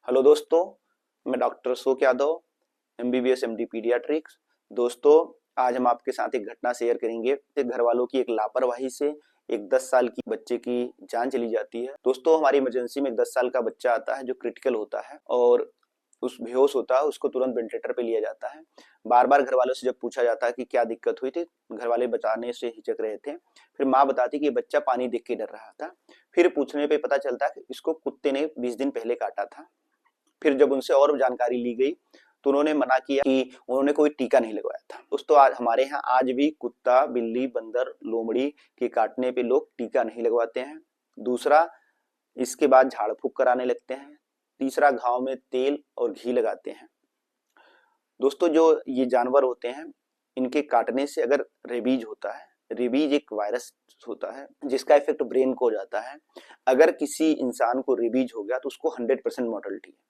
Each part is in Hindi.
हेलो दोस्तों, मैं doctor Ashok Yadav, MBBS MD paediatrics. दोस्तों, आज हम आपके साथ एक घटना शेयर करेंगे। एक घर वालों की एक लापरवाही से एक 10 साल की बच्चे की जान चली जाती है। दोस्तों, हमारी इमरजेंसी में एक 10 साल का बच्चा आता है जो क्रिटिकल होता है और उस बेहोश होता है, उसको तुरंत वेंटिलेटर पे लिया जाता है। बार बार घर वालों से जब पूछा जाता है कि क्या दिक्कत हुई थी, घर वाले बताने से हिचक रहे थे। फिर माँ बताती कि ये बच्चा पानी देख के डर रहा था। फिर पूछने पे पता चलता है कि इसको कुत्ते ने 20 दिन पहले काटा था। फिर जब उनसे और जानकारी ली गई तो उन्होंने मना किया कि उन्होंने कोई टीका नहीं लगवाया था। दोस्तों, आज हमारे यहाँ आज भी कुत्ता, बिल्ली, बंदर, लोमड़ी के काटने पे लोग टीका नहीं लगवाते हैं। दूसरा, इसके बाद झाड़ फूक कराने लगते हैं। तीसरा, घाव में तेल और घी लगाते हैं। दोस्तों, जो ये जानवर होते हैं, इनके काटने से अगर रेबीज होता है, रेबीज एक वायरस होता है जिसका इफेक्ट ब्रेन को हो जाता है। अगर किसी इंसान को रेबीज हो गया तो उसको 100% मोर्टेलिटी है।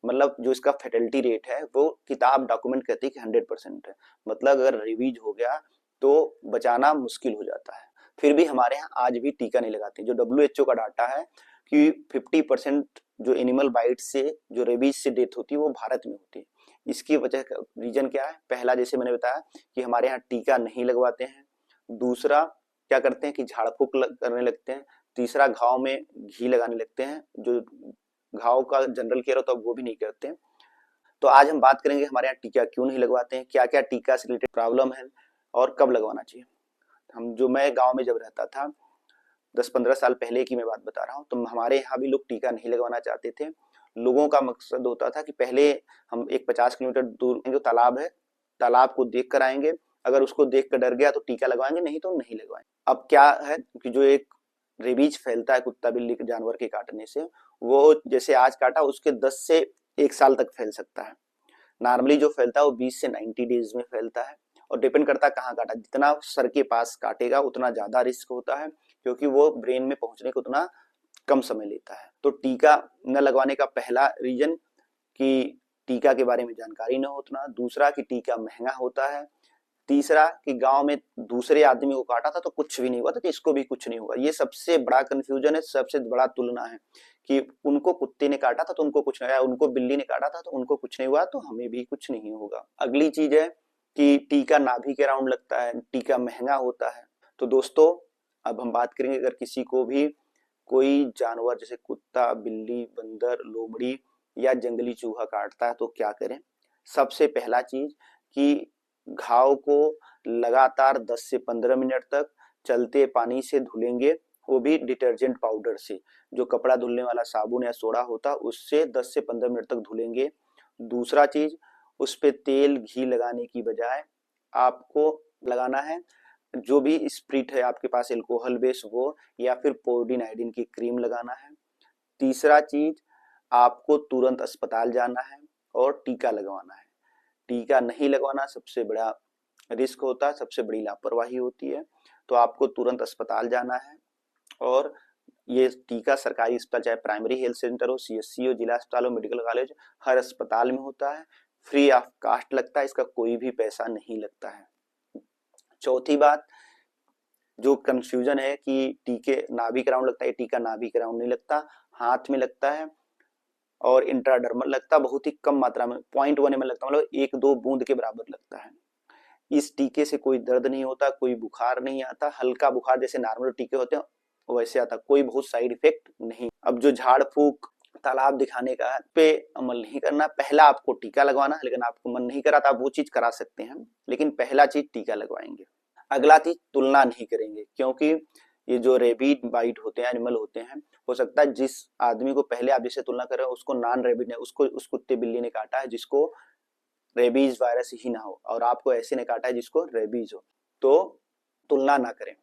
मतलब जो इसका फेटेलिटी रेट है वो किताब डॉक्यूमेंट कहती है कि 100% है। मतलब अगर रेबीज हो गया तो बचाना मुश्किल हो जाता है। फिर भी हमारे यहाँ आज भी टीका नहीं लगाते। जो WHO का डाटा है कि 50% जो एनिमल बाइट से जो रेबीज से डेथ होती है वो भारत में होती है। इसकी वजह का रीजन क्या है? पहला, जैसे मैंने बताया कि हमारे यहाँ टीका नहीं लगवाते हैं। दूसरा, क्या करते हैं कि झाड़ फूक करने लगते हैं। तीसरा, घाव में घी लगाने लगते हैं। जो घाव का जनरल केयर होता है वो भी नहीं करते हैं। तो आज हम बात करेंगे हमारे यहाँ टीका क्यों नहीं लगवाते हैं, क्या क्या टीका से रिलेटेड प्रॉब्लम है और कब लगवाना चाहिए। मैं गांव में जब रहता था, 10-15 साल पहले की मैं बात बता रहा हूँ, तो हमारे यहाँ भी लोग टीका नहीं लगवाना चाहते थे। लोगों का मकसद होता था कि पहले हम एक 50 किलोमीटर दूर जो तालाब है, तालाब को देख कर आएंगे। अगर उसको देख कर डर गया तो टीका लगवाएंगे, नहीं तो नहीं लगवाएंगे। अब क्या है कि जो एक रेबीज फैलता है कुत्ता बिल्ली के जानवर के काटने से, वो जैसे आज काटा उसके 10 से 1 साल तक फैल सकता है। नॉर्मली जो फैलता है वो 20 से 90 डेज में फैलता है और डिपेंड करता है कहाँ काटा। जितना सर के पास काटेगा उतना ज्यादा रिस्क होता है, क्योंकि वो ब्रेन में पहुंचने को उतना कम समय लेता है। तो टीका न लगवाने का पहला रीजन कि टीका के बारे में जानकारी न होना। दूसरा कि टीका महंगा होता है। तीसरा कि गांव में दूसरे आदमी को काटा था तो कुछ भी नहीं हुआ था, तो इसको भी कुछ नहीं हुआ। ये सबसे बड़ा कंफ्यूजन है, सबसे बड़ा तुलना है कि उनको कुत्ते ने काटा था तो उनको कुछ नहीं हुआ, उनको बिल्ली ने काटा था तो उनको कुछ नहीं हुआ, तो हमें भी कुछ नहीं होगा। अगली चीज है कि टीका नाभि के राउंड लगता है, टीका महंगा होता है। तो दोस्तों, अब हम बात करेंगे अगर किसी को भी कोई जानवर जैसे कुत्ता, बिल्ली, बंदर, लोमड़ी या जंगली चूहा काटता है तो क्या करें। सबसे पहला चीज कि घाव को लगातार 10 से 15 मिनट तक चलते पानी से धुलेंगे, वो भी डिटर्जेंट पाउडर से। जो कपड़ा धुलने वाला साबुन या सोडा होता है उससे 10 से 15 मिनट तक धुलेंगे। दूसरा चीज, उस पे तेल घी लगाने की बजाय आपको लगाना है जो भी स्प्रिट है आपके पास, एल्कोहल बेस वो, या फिर पोर्डिन आयोडीन की क्रीम लगाना है। तीसरा चीज, आपको तुरंत अस्पताल जाना है और टीका लगवाना है। टीका नहीं लगवाना सबसे बड़ा रिस्क होता है, सबसे बड़ी लापरवाही होती है। तो आपको तुरंत अस्पताल जाना है और ये टीका सरकारी अस्पताल, चाहे प्राइमरी हेल्थ सेंटर हो, CHC हो, जिला अस्पताल हो, मेडिकल कॉलेज, हर अस्पताल में होता है। फ्री ऑफ कास्ट लगता है, इसका कोई भी पैसा नहीं लगता है। चौथी बात, जो कंफ्यूजन है कि टीके नाभि के राउंड लगता है, टीका नाभि के राउंड नहीं लगता, हाथ में लगता है और इंट्राडर्मल लगता है, बहुत ही कम मात्रा में 0.1 ml लगता है, मतलब 1-2 बूंद के बराबर लगता है। इस टीके से कोई दर्द नहीं होता, कोई बुखार नहीं आता, हल्का बुखार जैसे नॉर्मल टीके होते हैं वैसे आता, कोई बहुत साइड इफेक्ट नहीं। अब जो झाड़ फूक, तालाब दिखाने का पे अमल नहीं करना। पहला आपको टीका लगवाना है, लेकिन आपको मन नहीं करा तो आप वो चीज करा सकते हैं, लेकिन पहला चीज टीका लगवाएंगे। अगला चीज, तुलना नहीं करेंगे, क्योंकि ये जो रेबीड बाइट होते हैं, एनिमल होते हैं, हो सकता है जिस आदमी को पहले आप जिससे तुलना कर रहे हो उसको नॉन रेबीड, उसको उस कुत्ते बिल्ली ने काटा है जिसको रेबीज वायरस ही ना हो, और आपको ऐसे ने काटा है जिसको रेबीज हो, तो तुलना ना करें।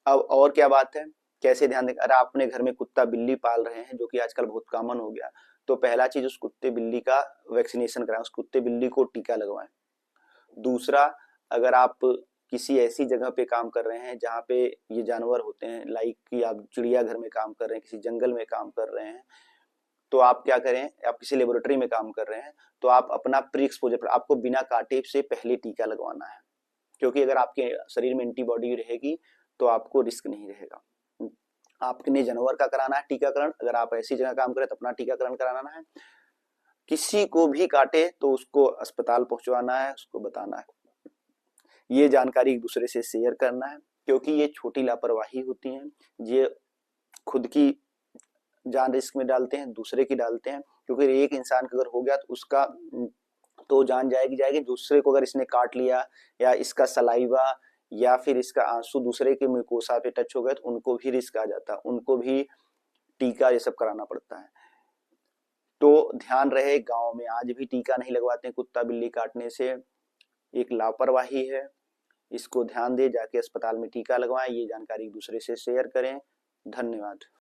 अब और क्या बात है, कैसे ध्यान दें। अगर आपने घर में कुत्ता बिल्ली पाल रहे हैं, जो कि आजकल बहुत कॉमन हो गया, तो पहला चीज उस कुत्ते बिल्ली का वैक्सीनेशन कराएं, उस कुत्ते बिल्ली को टीका लगवाएं। दूसरा, अगर आप किसी ऐसी जगह पे काम कर रहे हैं जहाँ पे ये जानवर होते हैं, लाइक कि आप चिड़ियाघर में काम कर रहे हैं, किसी जंगल में काम कर रहे हैं, तो आप क्या करें, आप किसी लेबोरेटरी में काम कर रहे हैं तो आप अपना प्री एक्सपोजर पर आपको बिना काटे से पहले टीका लगवाना है, क्योंकि अगर आपके शरीर में एंटीबॉडी रहेगी तो आपको रिस्क नहीं रहेगा। आपने जानवर का कराना है टीकाकरण, अगर आप ऐसी जगह काम करें तो अपना टीकाकरण कराना है। किसी को भी काटे तो उसको अस्पताल पहुंचवाना है, उसको बताना है, ये जानकारी एक दूसरे से शेयर करना है, क्योंकि ये छोटी लापरवाही होती है, ये खुद की जान रिस्क में डालते हैं, दूसरे की डालते हैं, क्योंकि एक इंसान का अगर हो गया तो उसका तो जान जाएगी जाएगी, दूसरे को अगर इसने काट लिया या इसका सलाइवा या फिर इसका आंसू दूसरे के म्यूकोसा पे टच हो गए तो उनको भी रिस्क आ जाता है, उनको भी टीका ये सब कराना पड़ता है। तो ध्यान रहे, गांव में आज भी टीका नहीं लगवाते हैं कुत्ता बिल्ली काटने से, एक लापरवाही है, इसको ध्यान दे, जाके अस्पताल में टीका लगवाएं, ये जानकारी दूसरे से शेयर करें। धन्यवाद।